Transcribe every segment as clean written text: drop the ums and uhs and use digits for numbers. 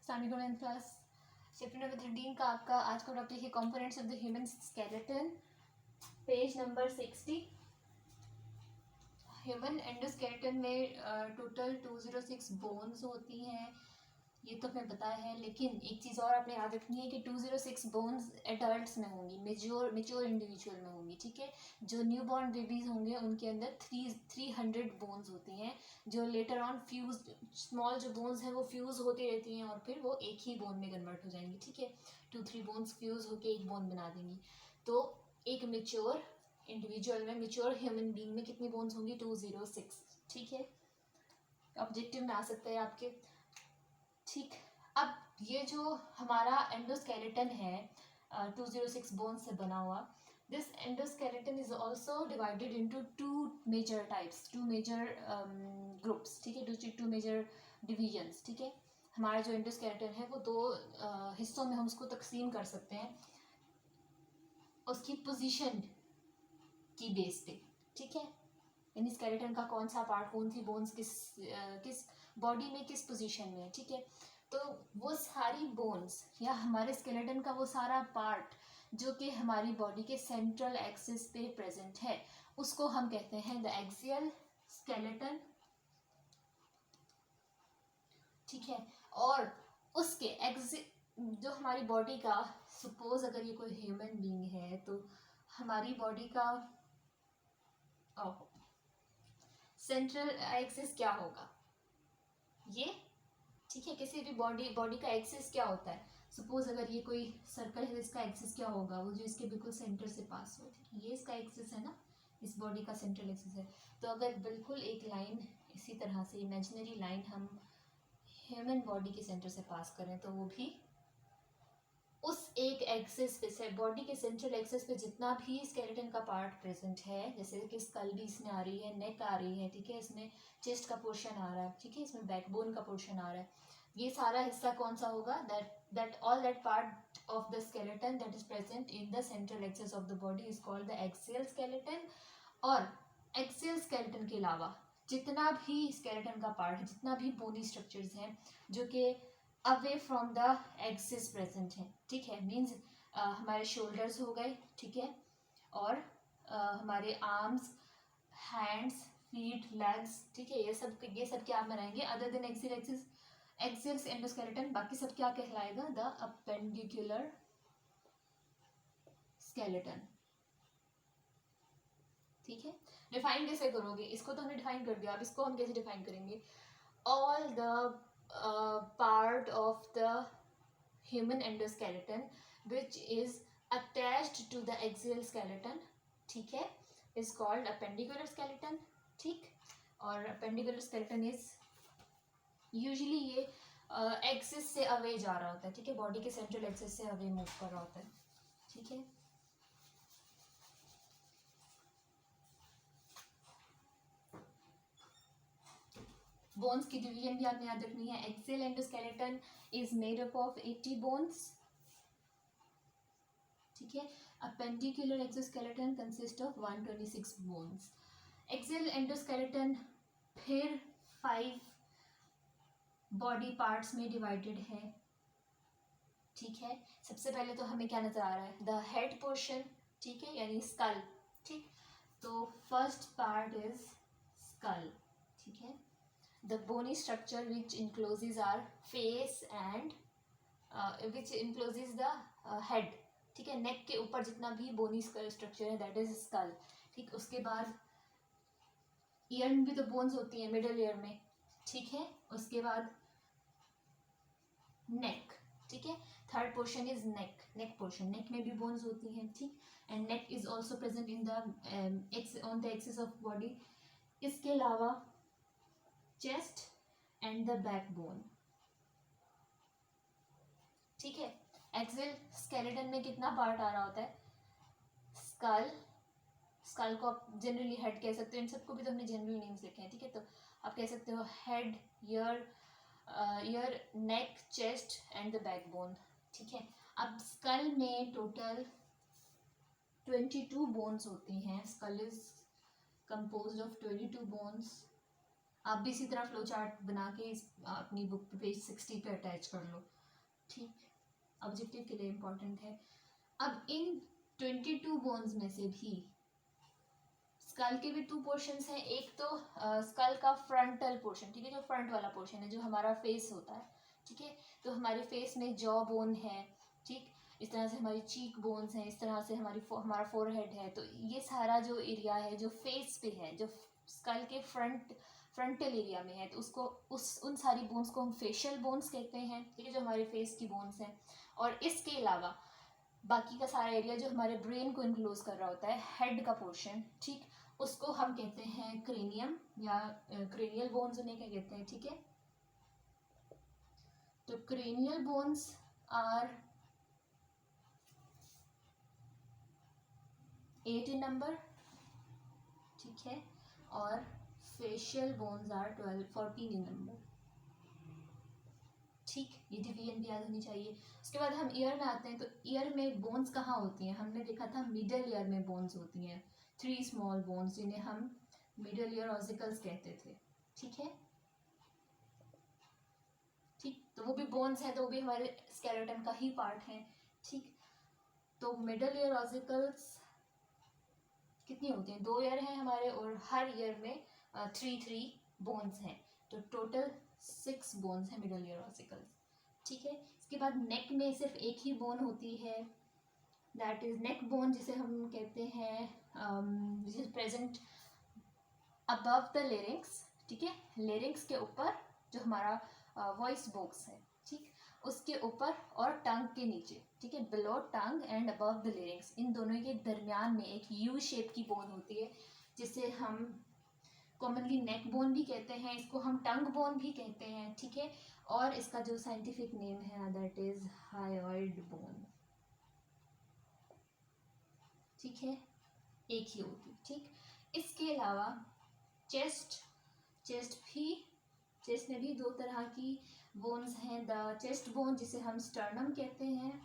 अस्सलाम class. Chapter number 13 का आपका आज का टॉपिक है components of the human skeleton, page number 60। Human endoskeleton में टोटल 206 बोन्स होती हैं, ये तो हमें पता है, लेकिन एक चीज़ और आपने याद रखनी है कि 206 बोन्स एडल्ट्स में होंगी, मेच्योर इंडिविजुअल में होंगी, ठीक है। जो न्यू बॉर्न बेबीज़ होंगे उनके अंदर 300 बोन्स होती हैं, जो लेटर ऑन फ्यूज स्मॉल जो बोन्स हैं वो फ्यूज़ होती रहती हैं और फिर वो एक ही बोन में कन्वर्ट हो जाएंगी, ठीक है। 2-3 बोन्स फ्यूज़ होकर एक बोन बना देंगी। तो एक मेच्योर इंडिविजुअल में, मेच्योर ह्यूमन बीइंग में कितनी बोन्स होंगी? 206, ठीक है। ऑब्जेक्टिव में आ सकता है आपके, ठीक। अब ये जो हमारा एंडोस्केलेटन है 206 बोन्स से बना हुआ, this endoskeleton is also divided into two major types, two major groups, ठीक है, टू मेजर डिविजन्स, ठीक है। हमारा जो एंडोस्केलेटन है वो दो हिस्सों में हम उसको तकसीम कर सकते हैं उसकी पोजीशन की बेस पे, ठीक है। यानी स्केलेटन का कौन सा पार्ट, कौन सी बोन्स किस बॉडी में किस पोजीशन में है, ठीक है। तो वो सारी बोन्स या हमारे स्केलेटन का वो सारा पार्ट जो कि हमारी बॉडी के सेंट्रल एक्सिस पे प्रेजेंट है, उसको हम कहते हैं द एक्सियल स्केलेटन, ठीक है। और उसके जो हमारी बॉडी का, सपोज अगर ये कोई ह्यूमन बीइंग है तो हमारी बॉडी का सेंट्रल एक्सिस क्या होगा, ये, ठीक है। किसी भी बॉडी का एक्सिस क्या होता है, सपोज अगर ये कोई सर्कल है, इसका एक्सिस क्या होगा, वो जो इसके बिल्कुल सेंटर से पास हो, ठीक है। ये इसका एक्सिस है ना, इस बॉडी का सेंट्रल एक्सिस है। तो अगर बिल्कुल एक लाइन इसी तरह से इमेजिनरी लाइन हम ह्यूमन बॉडी के सेंटर से पास करें तो वो भी उस एक एक्सिस पे से, बॉडी के सेंट्रल एक्सिस पे जितना भी स्केलेटन का पार्ट प्रेजेंट है, जैसे कि स्कल भी इसमें आ रही है, नेक आ रही है, ठीक है, इसमें चेस्ट का पोर्शन आ रहा है, ठीक है, इसमें बैकबोन का पोर्शन आ रहा है, ये सारा हिस्सा कौन सा होगा? That all that part of the skeleton that is present in the central axis of the body is called the axial skeleton. और एक्सियल स्केलेटन के अलावा जितना भी स्केलेटन का पार्ट है, जितना भी बोनी स्ट्रक्चर्स हैं जो कि away from the axis present है, ठीक है, मीन्स हमारे शोल्डर्स हो गए, ठीक है, और हमारे आर्म्स, हैंड्स, फीट, लेग्स, ठीक है, ये सब क्या बनाएंगे other than axial axis, axial endoskeleton, बाकी सब क्या कहलाएगा? द अपेंडिकुलर स्केलेटन, ठीक है। डिफाइन कैसे करोगे इसको? तो हमने डिफाइन कर दिया, अब इसको हम कैसे डिफाइन करेंगे? All the part of the human endoskeleton which is attached to the axial skeleton, ठीक है, is called appendicular skeleton, ठीक। और appendicular skeleton is usually ये एक्सिस से अवे जा रहा होता है, ठीक है, बॉडी के सेंट्रल एक्सिस से अवे मूव कर रहा होता है, ठीक है। बोन्स की डिवीजन भी आपने याद रखनी है। Axial endoskeleton is made up of 80 bones, ठीक है। Appendicular exoskeleton consist of 126 bones. Axial endoskeleton फिर 5 बॉडी पार्ट्स में डिवाइडेड है, ठीक है। सबसे पहले तो हमें क्या नजर आ रहा है? द हेड पोर्शन, ठीक है, यानी स्कल, ठीक। तो फर्स्ट पार्ट इज स्कल, ठीक है। The bony structure which encloses our face and which encloses the head, ठीक है। नेक के ऊपर जितना भी बोनी स्ट्रक्चर है दैट इज स्कल, ठीक। उसके बाद ईयर में भी तो बोन्स होती हैं, मिडल ईयर में, ठीक है। उसके बाद नेक, ठीक है। Third portion is neck, neck portion, neck में भी बोन्स होती हैं, ठीक। And neck is also present in the on the axis of body. इसके अलावा चेस्ट एंड द बैकबोन, ठीक है। एक्सियल स्केलेटन में कितना पार्ट आ रहा होता है? स्कल, स्कल को आप जनरली हेड कह सकते हो, इन सबको भी तो हमने जनरल नेम्स लिखे हैं, ठीक है। तो आप कह सकते हो head, year, neck, chest and the backbone, ठीक है। अब स्कल में टोटल 22 बोन्स होती हैं। Skull is composed of 22 bones आप भी इसी तरह फ्लो चार्ट बना के अपनी बुक पे पेज 60 पे अटैच कर लो, ठीक, ऑब्जेक्टिव के लिए इम्पोर्टेंट है। अब इन 22 बोन्स में से भी स्कल के भी 2 पोर्शंस हैं। एक तो स्कल का फ्रंटल पोर्शन, ठीक है, जो फ्रंट वाला पोर्शन है, जो हमारा फेस होता है, ठीक है, तो हमारे फेस में जॉ बोन है, ठीक, इस तरह से हमारी चीक बोन्स हैं, इस तरह से हमारा फोरहेड है। तो ये सारा जो एरिया है जो फेस पे है, जो स्कल के फ्रंटल एरिया में है, तो उसको उन सारी बोन्स को हम फेशियल बोन्स कहते हैं, ठीक है, जो हमारे फेस की बोन्स हैं। और इसके अलावा बाकी का सारा एरिया जो हमारे ब्रेन को इनक्लोज कर रहा होता है, हेड का पोर्शन, ठीक, उसको हम कहते हैं क्रेनियम या क्रेनियल बोन्स उन्हें क्या कहते हैं, ठीक है। तो cranial bones are 8 in number, ठीक है, और facial bones are 14 in number, ठीक, ये डिवीजन भी याद होनी चाहिए। उसके बाद हम ईयर में आते हैं। तो ईयर में बोन्स कहाँ होती हैं? हमने देखा था मिडल ईयर में बोन्स होती हैं, 3 स्मॉल बोन्स, जिन्हें हम मिडल ईयर ऑसिकल्स कहते थे, ठीक है, ठीक, तो वो भी बोन्स हैं, तो वो भी हमारे स्केलेटन का ही पार्ट है, ठीक। तो मिडल ईयर ऑसिकल्स कितनी होती हैं? 2 ईयर हैं हमारे, और हर ईयर में 3 बोन्स हैं, तो टोटल 6 बोन्स हैं मिडल ईयर ऑसिकल्स, ठीक है। इसके बाद नेक में सिर्फ एक ही बोन होती है, दैट इज नेक बोन, जिसे हम कहते हैं which is present above the larynx, ठीक है, लेरिंक्स के ऊपर जो हमारा वॉइस बॉक्स है, ठीक, उसके ऊपर और टंग के नीचे, ठीक है, below tongue and above the larynx, इन दोनों के दरमियान में एक यू शेप की बोन होती है, जिसे हम कॉमनली नेक बोन भी कहते हैं, इसको हम टंग बोन भी कहते हैं, ठीक है, और इसका जो साइंटिफिक नेम है दैट इज हायोइड बोन, ठीक है, एक ही होती, ठीक। इसके अलावा चेस्ट में भी 2 तरह की बोन्स हैं, द चेस्ट बोन जिसे हम स्टर्नम कहते हैं,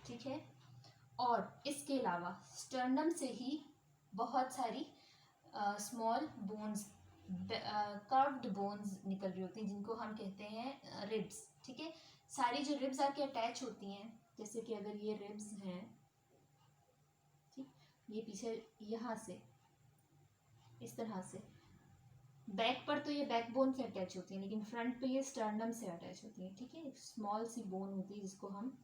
ठीक है, और इसके अलावा स्टर्नम से ही बहुत सारी स्मॉल बोन्स, कर्व्ड बोन्स निकल रही होती हैं, जिनको हम कहते हैं रिब्स, ठीक है। सारी जो रिब्स आके अटैच होती हैं, जैसे कि अगर ये रिब्स हैं, ठीक, ये पीछे यहाँ से इस तरह से बैक पर तो ये बैकबोन से अटैच होती है, लेकिन फ्रंट पे ये स्टर्नम से अटैच होती है, ठीक है, एक स्मॉल सी बोन होती है जिसको हम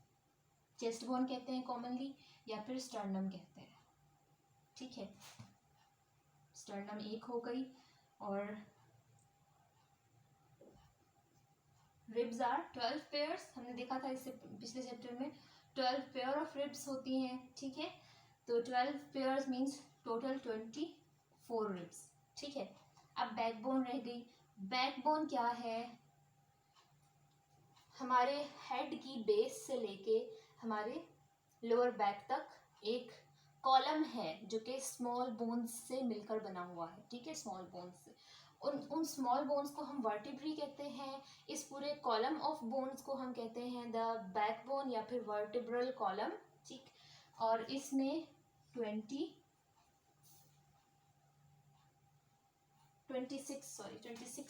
चेस्ट बोन कहते हैं कॉमनली, या फिर स्टर्नम कहते हैं, ठीक है। स्टर्नम एक हो गई, और रिब्स आर 12 पेयर्स, हमने देखा था इससे पिछले चैप्टर में 12 पेयर ऑफ रिब्स होती हैं, ठीक है। तो 12 पेयर्स मीन्स टोटल 24 रिब्स, ठीक है। अब बैकबोन रह गई। बैकबोन क्या है? हमारे हेड की बेस से लेके हमारे लोअर बैक तक एक कॉलम है जो कि स्मॉल बोन्स से मिलकर बना हुआ है, ठीक है, स्मॉल बोन्स से। उन स्मॉल बोन्स को हम वर्टिब्री कहते हैं। इस पूरे कॉलम ऑफ बोन्स को हम कहते हैं द बैकबोन या फिर वर्टिब्रल कॉलम, ठीक। और इसमें 26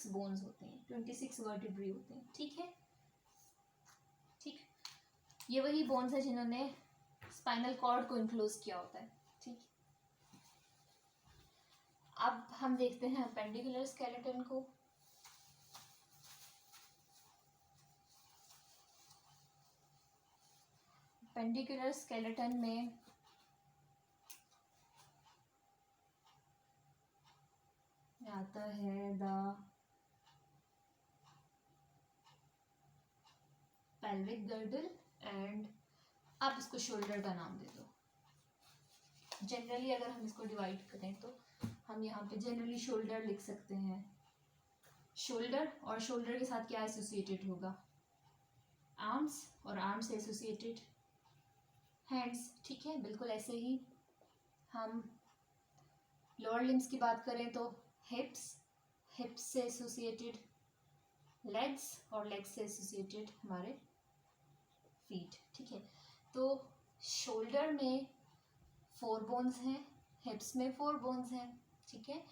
बोन्स होते हैं, 26 वर्टिब्री होते हैं, ठीक है, ठीक। ये वही बोन्स है जिन्होंने स्पाइनल कॉर्ड को इनक्लोज किया होता है, ठीक। अब हम देखते हैं अपेंडिकुलर स्केलेटन को। अपेंडिकुलर स्केलेटन में आता है द पेल्विक गर्डल एंड आप इसको शोल्डर का नाम दे दो। जनरली अगर हम इसको डिवाइड करें तो हम यहाँ पे जनरली शोल्डर लिख सकते हैं। शोल्डर और शोल्डर के साथ क्या एसोसिएटेड होगा? आर्म्स, और आर्म से एसोसिएटेड हैंड्स, ठीक है, बिल्कुल ऐसे ही। हम लोअर लिम्स की बात करें तो हिप्स, हिप्स से एसोसिएटेड लेग्स, और लेग्स से एसोसिएटेड हमारे फीट, ठीक है। तो शोल्डर में 4 बोन्स हैं, हिप्स में 4 बोन्स हैं, ठीक है,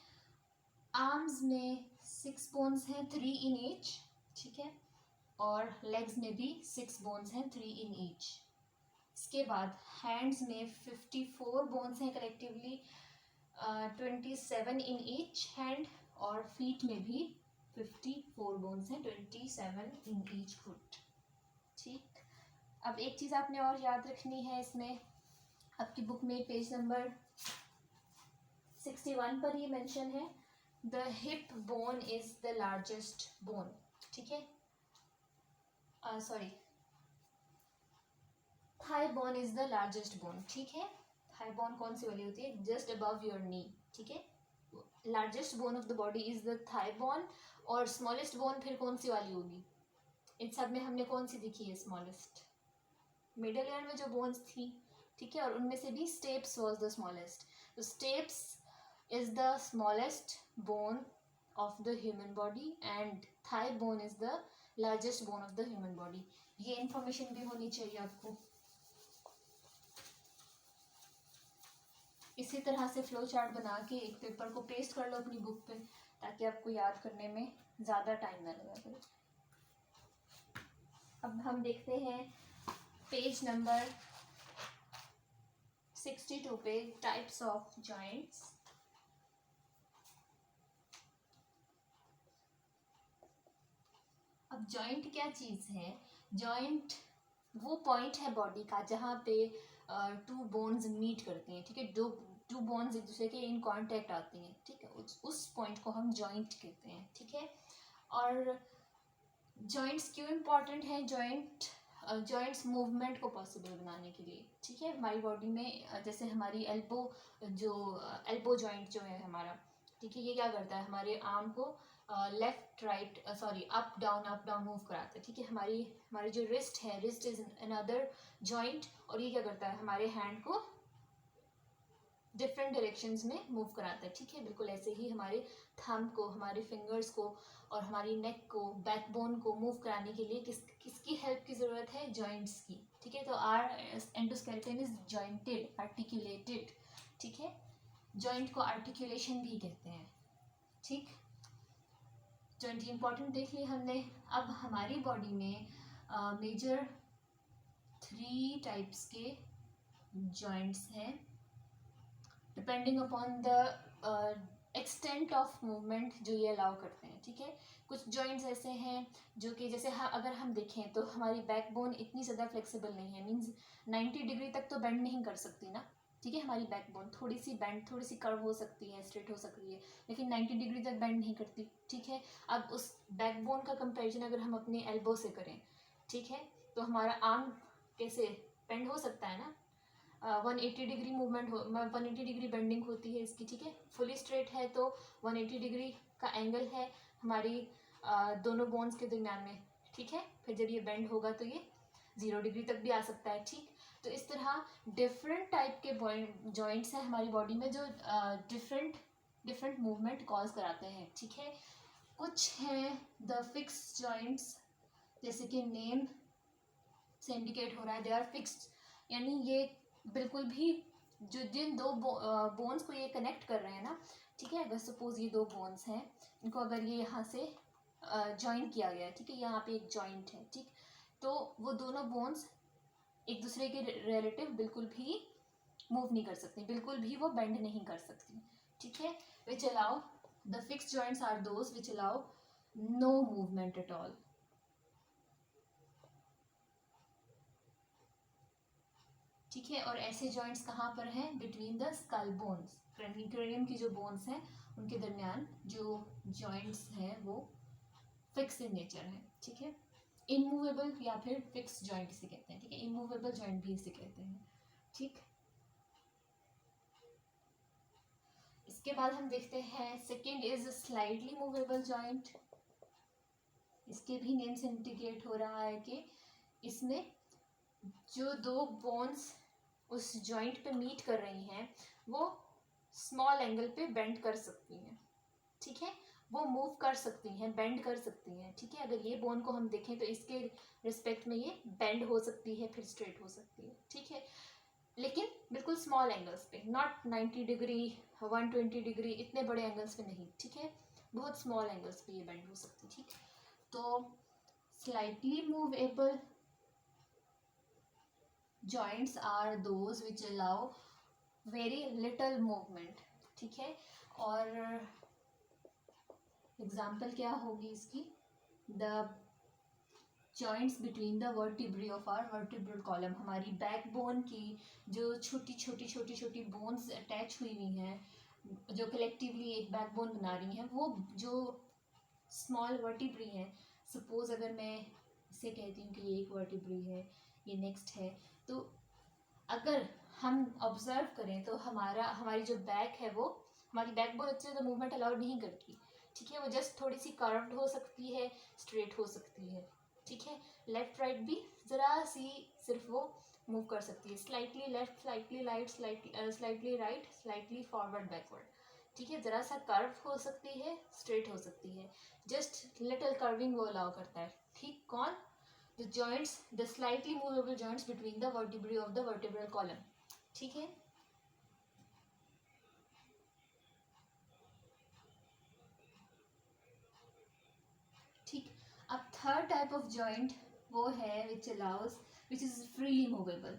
आर्म्स में 6 बोन्स हैं, 3 इन ईच, ठीक है, और लेग्स में भी 6 बोन्स हैं, 3 इन ईच। इसके बाद हैंड्स में 54 बोन्स हैं कलेक्टिवली, 27 इन ईच हैंड, और फीट में भी 54 बोन्स हैं, 27 इन ईच फुट। ठीक, अब एक चीज़ आपने और याद रखनी है, इसमें आपकी बुक में पेज नंबर 61 पर ये मेंशन है, the hip bone is the largest bone, ठीक है, sorry, thigh bone is the largest bone, ठीक है। थाई बोन कौन सी वाली होती है, जस्ट अबव योर नी, ठीक है। Largest bone of the body is the thigh bone, और स्मॉलेस्ट बोन फिर कौन सी वाली होगी, इन सब में हमने कौन सी देखी है स्मॉलेस्ट, मिडल ईयर में जो बोन्स थी, ठीक है, और उनमें से भी स्टेप्स वाज द स्मॉलेस्ट। तो steps is the smallest bone of the human body and thigh bone is the largest bone of the human body. ये इंफॉर्मेशन भी होनी चाहिए आपको। इसी तरह से फ्लो चार्ट बना के एक पेपर को पेस्ट कर लो अपनी बुक पे, ताकि आपको याद करने में ज़्यादा टाइम ना लगा करे। अब हम देखते हैं पेज नंबर 62 पे टाइप्स ऑफ जॉइंट्स। अब जॉइंट क्या चीज़ है, जॉइंट वो पॉइंट है बॉडी का जहाँ पे टू बोन्स मीट करते हैं, ठीक है, टू बोन्स एक दूसरे के इन कांटेक्ट आती हैं, ठीक है, उस पॉइंट को हम जॉइंट कहते हैं, ठीक है। और जॉइंट्स क्यों इम्पॉर्टेंट हैं, जॉइंट्स मूवमेंट को पॉसिबल बनाने के लिए, ठीक है। हमारी बॉडी में जैसे हमारी एल्बो जॉइंट जो है हमारा, ठीक है, ये क्या करता है, हमारे आर्म को left right up down move कराता है, ठीक है। हमारी जो रिस्ट है, रिस्ट इज अनदर जॉइंट, और ये क्या करता है, हमारे हैंड को डिफरेंट डायरेक्शंस में मूव कराता है, ठीक है। बिल्कुल ऐसे ही हमारे थंब को, हमारे फिंगर्स को और हमारी नेक को, बैकबोन को मूव कराने के लिए किसकी हेल्प की ज़रूरत है, जॉइंट्स की, ठीक है। तो our endoskeleton is jointed, articulated, ठीक है। जॉइंट को आर्टिकुलेशन भी कहते हैं, ठीक। जॉइंट इंपॉर्टेंट देख ली हमने। अब हमारी बॉडी में मेजर 3 टाइप्स के जॉइंट्स हैं, depending upon the extent of movement जो ये अलाउ करते हैं, ठीक है। कुछ जॉइंट्स ऐसे हैं जो कि जैसे अगर हम देखें तो हमारी बैकबोन इतनी ज़्यादा फ्लेक्सिबल नहीं है, मींस 90 डिग्री तक तो बेंड नहीं कर सकती ना, ठीक है। हमारी बैकबोन थोड़ी सी बेंड, थोड़ी सी कर्व हो सकती है, स्ट्रेट हो सकती है, लेकिन 90 डिग्री तक बेंड नहीं करती, ठीक है। अब उस बैकबोन का कंपैरिजन अगर हम अपने एल्बो से करें, ठीक है, तो हमारा आर्म कैसे बेंड हो सकता है ना, 180 डिग्री मूवमेंट 180 डिग्री बेंडिंग होती है इसकी, ठीक है। फुली स्ट्रेट है तो 180 डिग्री का एंगल है हमारी दोनों बोन्स के दरमियान में, ठीक है। फिर जब ये बेंड होगा तो ये 0 डिग्री तक भी आ सकता है, ठीक। तो इस तरह डिफरेंट टाइप के जॉइंट्स हैं हमारी बॉडी में जो डिफरेंट मूवमेंट कॉज कराते हैं, ठीक है। कुछ हैं द फिक्स जॉइंट्स, जैसे कि नेम से इंडिकेट हो रहा है, दे आर फिक्स्ड, यानी ये बिल्कुल भी जिन दो बोन्स को ये कनेक्ट कर रहे हैं ना, ठीक है। अगर सपोज ये 2 बोन्स हैं, इनको अगर ये यहाँ से ज्वाइन किया गया है, ठीक है, यहाँ पे एक जॉइंट है, ठीक, तो वो दोनों बोन्स एक दूसरे के रिलेटिव बिल्कुल भी मूव नहीं कर सकती, बिल्कुल भी वो बेंड नहीं कर सकती, ठीक है। Which allow the fixed joints are those which allow no movement at all, ठीक है। और ऐसे जॉइंट्स कहाँ पर हैं, between the skull bones, cranium की जो बोन्स हैं उनके दरमियान जो जॉइंट्स हैं वो फिक्स इन नेचर है, ठीक है। इमूवेबल या फिर फिक्स जॉइंट इसे कहते हैं, ठीक है। इमूवेबल जॉइंट भी इसे कहते हैं, ठीक। इसके बाद हम देखते हैं second is slightly movable joint. इसके भी नेम से इंडिकेट हो रहा है कि इसमें जो 2 बोन्स उस जॉइंट पे मीट कर रही हैं वो स्मॉल एंगल पे बेंड कर सकती हैं, ठीक है। वो मूव कर सकती हैं, बेंड कर सकती हैं, ठीक है। अगर ये बोन को हम देखें तो इसके रिस्पेक्ट में ये बेंड हो सकती है, फिर स्ट्रेट हो सकती है, ठीक है, लेकिन बिल्कुल स्मॉल एंगल्स पे, नॉट 90 डिग्री 120 डिग्री, इतने बड़े एंगल्स पे नहीं, ठीक है। बहुत स्मॉल एंगल्स पे ये बेंड हो सकती है, ठीक। तो slightly movable joints are those which allow very little movement, ठीक है। और एग्जाम्पल क्या होगी इसकी, the joints between the vertebrae of our vertebral column, हमारी बैकबोन की जो छोटी छोटी छोटी छोटी बोन्स अटैच हुई हुई हैं जो कलेक्टिवली एक बैकबोन बना रही हैं, वो जो स्मॉल वर्टिब्री हैं, सपोज अगर मैं इसे कहती हूँ कि ये एक वर्टिब्री है, ये नेक्स्ट है, तो अगर हम ऑब्जर्व करें तो हमारी जो बैक है वो हमारी बैकबोन अच्छे से मूवमेंट अलाउड नहीं करती, ठीक है। वो जस्ट थोड़ी सी कर्व्ड हो सकती है, स्ट्रेट हो सकती है, ठीक है। लेफ्ट राइट भी ज़रा सी सिर्फ वो मूव कर सकती है, slightly left, slightly right, slightly right, slightly forward backward, ठीक है। ज़रा सा कर्व हो सकती है, स्ट्रेट हो सकती है, जस्ट लिटिल कर्विंग वो अलाउ करता है, ठीक। कौन, the joints, the slightly movable joints between the vertebrae of the vertebral column, ठीक है। ठीक। अब थर्ड टाइप ऑफ जॉइंट वो है विच इज फ्रीली मूवेबल,